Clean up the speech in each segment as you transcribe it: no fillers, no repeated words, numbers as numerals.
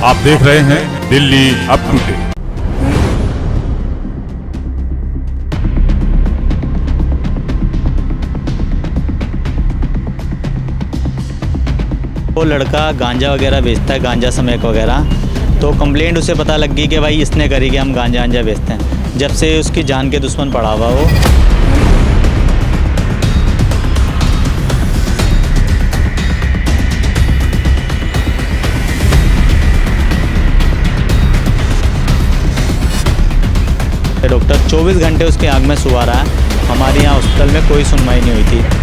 आप देख रहे हैं दिल्ली अप टू डेट। वो लड़का गांजा वगैरह बेचता है, गांजा स्मैक वगैरह। तो कंप्लेंट उसे पता लग गई कि भाई इसने करी कि हम गांजा वांजा बेचते हैं। जब से उसकी जान के दुश्मन पड़ा हुआ वो। डॉक्टर 24 घंटे उसकी आँख में सुआ रहा है। हमारे यहाँ हॉस्पिटल में कोई सुनवाई नहीं हुई थी।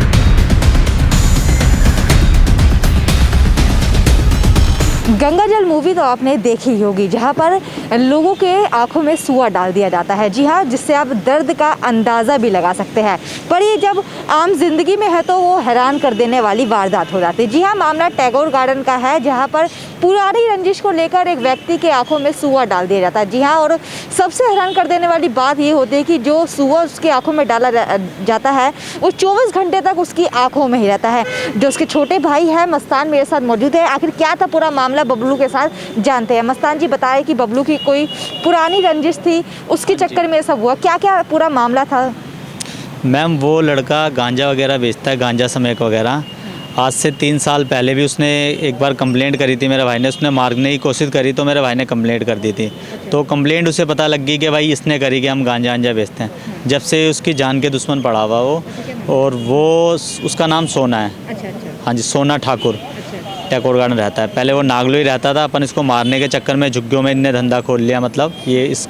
गंगा जल मूवी तो आपने देखी ही होगी, जहाँ पर लोगों के आंखों में सुआ डाल दिया जाता है। जी हाँ, जिससे आप दर्द का अंदाज़ा भी लगा सकते हैं। पर ये जब आम जिंदगी में है तो वो हैरान कर देने वाली वारदात हो जाती है। जी हाँ, मामला टैगोर गार्डन का है, जहाँ पर पुरानी रंजिश को लेकर एक व्यक्ति के आंखों में सुआ डाल दिया जाता है। जी हाँ, और सबसे हैरान कर देने वाली बात ये होती है कि जो सुआ उसके आंखों में डाला जाता है वो 24 घंटे तक उसकी आंखों में ही रहता है। जो उसके छोटे भाई है मस्तान मेरे साथ मौजूद है। आखिर क्या था पूरा मामला बबलू के साथ जानते हैं। मस्तान जी बताएं कि बबलू की कोई पुरानी रंजिश थी, उसके चक्कर में सब हुआ, क्या क्या पूरा मामला था? मैम, वो लड़का गांजा वगैरह बेचता है, गांजा स्मैक वगैरह। आज से 3 साल पहले भी उसने एक बार कंप्लेंट करी थी मेरे भाई ने। उसने मारने की कोशिश करी तो मेरे भाई ने कंप्लेंट कर दी थी। तो कंप्लेंट उसे पता लग गई कि भाई इसने करी कि हम गांजा वांजा बेचते हैं। जब से उसकी जान के दुश्मन पड़ा हुआ वो। और वो उसका नाम सोना है। हाँ जी, सोना ठाकुर। टैगोर गार्डन रहता है। पहले वो नागलो ही रहता था। अपन इसको मारने के चक्कर में झुग्गियों में इनने धंधा खोल लिया। मतलब ये इस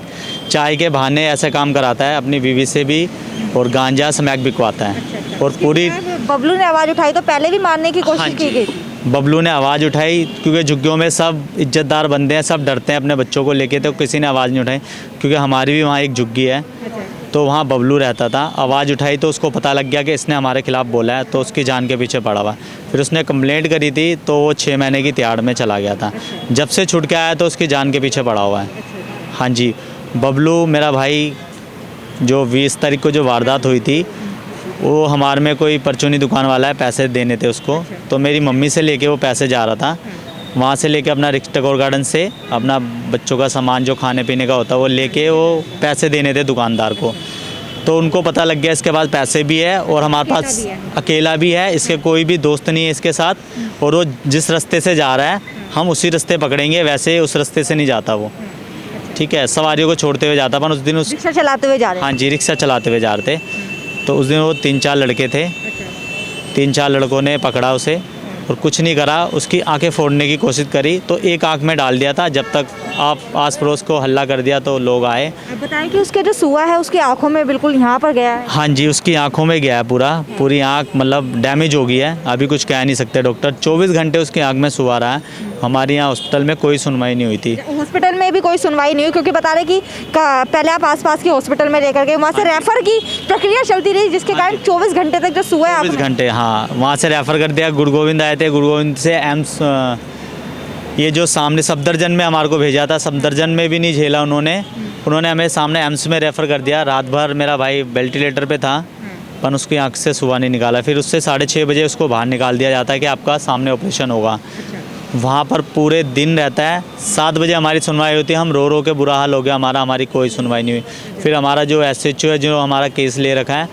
चाय के बहाने ऐसे काम कराता है अपनी बीवी से भी, और गांजा स्मैक बिकवाता है। और पूरी बबलू ने आवाज़ उठाई तो पहले भी मारने की कोशिश की गई थी। बबलू ने आवाज़ उठाई क्योंकि झुग्गियों में सब इज्जतदार बंदे हैं, सब डरते हैं अपने बच्चों को लेके। तो किसी ने आवाज़ नहीं उठाई, क्योंकि हमारी भी वहाँ एक झुग्गी है। तो वहाँ बबलू रहता था। आवाज़ उठाई तो उसको पता लग गया कि इसने हमारे खिलाफ़ बोला है, तो उसकी जान के पीछे पड़ा हुआ। फिर उसने कंप्लेंट करी थी तो वो 6 महीने की तिहाड़ में चला गया था। जब से छुट के आया तो उसकी जान के पीछे पड़ा हुआ है। हाँ जी, बबलू मेरा भाई, जो 20 तारीख को जो वारदात हुई थी, वो हमारे में कोई परचूनी दुकान वाला है, पैसे देने थे उसको। तो मेरी मम्मी से लेके वो पैसे जा रहा था। वहाँ से लेके अपना टैगोर गार्डन से अपना बच्चों का सामान जो खाने पीने का होता है वो लेके वो पैसे देने थे दुकानदार को। तो उनको पता लग गया इसके पास पैसे भी है और हमारे पास अकेला भी है, इसके कोई भी दोस्त नहीं है इसके साथ। और वो जिस रास्ते से जा रहा है हम उसी रास्ते पकड़ेंगे, वैसे उस रास्ते से नहीं जाता वो। ठीक है, सवारियों को छोड़ते हुए जाता। अपन उस दिन रिक्शा चलाते हुए जा रहे। हाँ जी, रिक्शा चलाते हुए जा रहे थे। तो उस दिन वो 3-4 लड़के थे। 3-4 लड़कों ने पकड़ा उसे और कुछ नहीं करा। उसकी आंखें फोड़ने की कोशिश करी तो एक आंख में डाल दिया था। जब तक आप आस पड़ोस को हल्ला कर दिया तो लोग आए। आप बताएं कि उसके जो सुआ है उसकी आंखों में बिल्कुल यहाँ पर गया है। हाँ जी, उसकी आंखों में गया है पूरी आंख मतलब डैमेज हो गई है। अभी कुछ कह नहीं सकते डॉक्टर। 24 घंटे उसकी आंख में सुआ रहा है। हमारे यहाँ हॉस्पिटल में कोई सुनवाई नहीं हुई थी। हॉस्पिटल में भी कोई सुनवाई नहीं हुई, क्योंकि बता रहे कि पहले आप आसपास के हॉस्पिटल में लेकर गए, वहाँ से रेफर की प्रक्रिया चलती रही, जिसके कारण 24 घंटे तक जो सुआ है 24 घंटे, हाँ, वहाँ से रेफ़र कर दिया। गुरु गोविंद आए थे, गुरु गोविंद से एम्स, ये जो सामने सफदरजंग में हमारे को भेजा था। सफदरजंग में भी नहीं झेला उन्होंने हमें सामने एम्स में रेफ़र कर दिया। रात भर मेरा भाई वेंटिलेटर पे था, पर उसकी आँख से सुबह नहीं निकाला। फिर उससे 6:30 बजे उसको बाहर निकाल दिया जाता है कि आपका सामने ऑपरेशन होगा। वहाँ पर पूरे दिन रहता है। 7 बजे हमारी सुनवाई होती है। हम रो रो के बुरा हाल हो गया हमारी कोई सुनवाई नहीं हुई। फिर हमारा जो SHO है, जो हमारा केस ले रखा है,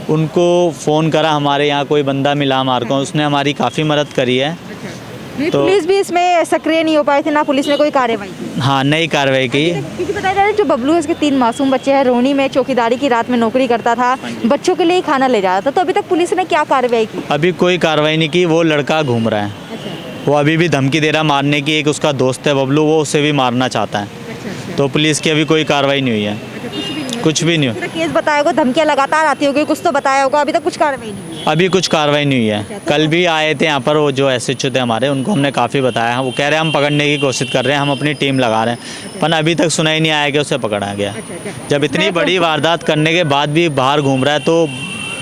उनको फ़ोन करा। हमारे यहाँ कोई बंदा मिला हमारे को, उसने हमारी काफ़ी मदद करी है। तो पुलिस भी इसमें सक्रिय नहीं हो पाई थी, ना पुलिस ने कोई कार्रवाई की। हाँ, नई कार्रवाई की। क्योंकि बताया जा रहा है जो बबलू है, इसके 3 मासूम बच्चे हैं। रोहनी में चौकीदारी की रात में नौकरी करता था, बच्चों के लिए खाना ले जाता था। तो अभी तक पुलिस ने क्या कार्रवाई की? अभी कोई कार्रवाई नहीं की। वो लड़का घूम रहा है। वो अभी भी धमकी दे रहा है मारने की। एक उसका दोस्त है बबलू, वो उसे भी मारना चाहता है। तो पुलिस की अभी कोई कार्रवाई नहीं हुई है। कुछ भी नहीं हुआ। केस बताया होगा, धमकियाँ लगातार आती होगी, कुछ तो बताया होगा, अभी तक कुछ कार्रवाई नहीं हुई है। अभी कुछ कार्रवाई नहीं हुई है। कल भी आए थे यहाँ पर वो जो SHO थे हमारे, उनको हमने काफ़ी बताया। वो कह रहे हैं हम पकड़ने की कोशिश कर रहे हैं, हम अपनी टीम लगा रहे हैं, पर अभी तक सुनाई नहीं आया कि उसे पकड़ा गया। जब इतनी बड़ी वारदात करने के बाद भी बाहर घूम रहा है तो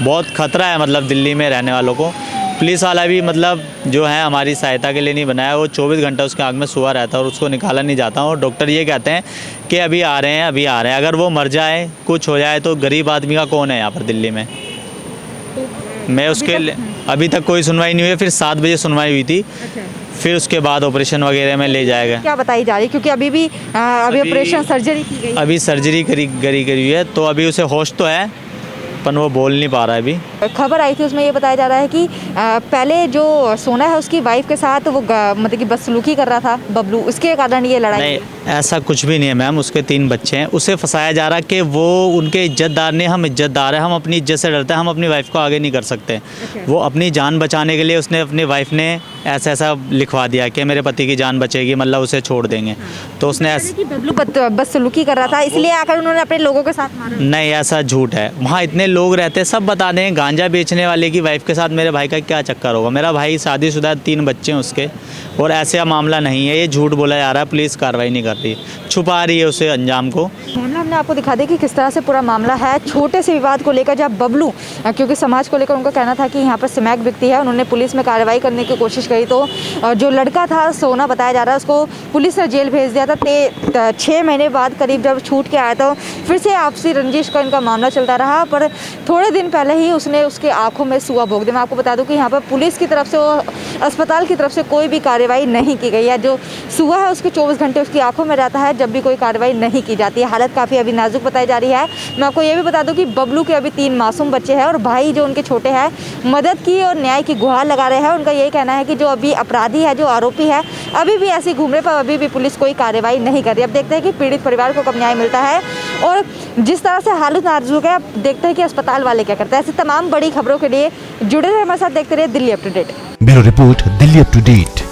बहुत खतरा है, मतलब दिल्ली में रहने वालों को। पुलिस वाला भी मतलब जो है हमारी सहायता के लिए नहीं बनाया। वो 24 घंटा उसके आँख में सुआ रहता है और उसको निकाला नहीं जाता। और डॉक्टर ये कहते हैं कि अभी आ रहे हैं, अभी आ रहे हैं। अगर वो मर जाए, कुछ हो जाए, तो गरीब आदमी का कौन है यहाँ पर दिल्ली में? मैं उसके लिए अभी तक कोई सुनवाई नहीं हुई है। फिर 7 बजे सुनवाई हुई थी। फिर उसके बाद ऑपरेशन वगैरह में ले जाएगा। क्या बताई जा रही है, क्योंकि अभी ऑपरेशन सर्जरी की गई, अभी सर्जरी करी हुई है, तो अभी उसे होश तो है पर वो बोल नहीं पा रहा है अभी। खबर आई थी उसमें ये बताया जा रहा है कि पहले जो सोना है उसकी वाइफ के साथ वो मतलब कि बदसलूकी कर रहा था बबलू, उसके कारण ये लड़ाई। नहीं, ऐसा कुछ भी नहीं है मैम। उसके 3 बच्चे हैं, उसे फंसाया जा रहा है कि वो उनके इज्जतदार नहीं, हम इज्जतदार हैं, हम अपनी इज्जत से डरते हैं, हम अपनी वाइफ को आगे नहीं कर सकते। वो अपनी जान बचाने के लिए उसने अपनी वाइफ ने ऐसा लिखवा दिया कि मेरे पति की जान बचेगी, मतलब उसे छोड़ देंगे। तो उसने ऐसा बबलू बदसलूकी कर रहा था, इसलिए आकर उन्होंने अपने लोगों के साथ मारा। नहीं, ऐसा झूठ है। वहाँ इतने लोग रहते हैं, सब बता दें। गांजा बेचने वाले की वाइफ के साथ मेरे भाई का क्या चक्कर होगा? मेरा भाई शादीशुदा, 3 बच्चे हैं उसके, और ऐसा मामला नहीं है। ये झूठ बोला जा रहा है, पुलिस कार्रवाई नहीं कर रही, छुपा रही है उसे अंजाम को। मामला हमने आपको दिखा दिया कि किस तरह से पूरा मामला है, छोटे से विवाद को लेकर जब बबलू, क्योंकि समाज को लेकर उनका कहना था कि यहाँ पर स्मैक व्यक्ति है, उन्होंने पुलिस में कार्रवाई करने की कोशिश करी, तो जो लड़का था सोना बताया जा रहा है, उसको पुलिस ने जेल भेज दिया था। 6 महीने बाद करीब जब छूट के आया तो फिर से आपसी रंजिश का इनका मामला चलता रहा, पर थोड़े दिन पहले ही उसने उसके आंखों में सुआ भोग दिया। मैं आपको बता दूं कि यहाँ पर पुलिस की तरफ से, अस्पताल की तरफ से कोई भी कार्रवाई नहीं की गई है। जो सुआ है उसके 24 घंटे उसकी आंखों में रहता है, जब भी कोई कार्रवाई नहीं की जाती है। हालत काफ़ी अभी नाजुक बताई जा रही है। मैं आपको ये भी बता दूं कि बबलू के अभी 3 मासूम बच्चे हैं और भाई जो उनके छोटे हैं मदद की और न्याय की गुहार लगा रहे हैं। उनका यही कहना है कि जो अभी अपराधी है, जो आरोपी है, अभी भी ऐसे घूम रहे, पर अभी भी पुलिस कोई कार्रवाई नहीं कर रही। अब देखते हैं कि पीड़ित परिवार को कब न्याय मिलता है और जिस तरह से हालत नाजुक है, अब देखते हैं कि अस्पताल वाले क्या करते हैं। ऐसी तमाम बड़ी खबरों के लिए जुड़े रहे हमारे साथ, देखते रहिए Delhi up to date. Bureau report, Delhi up to date.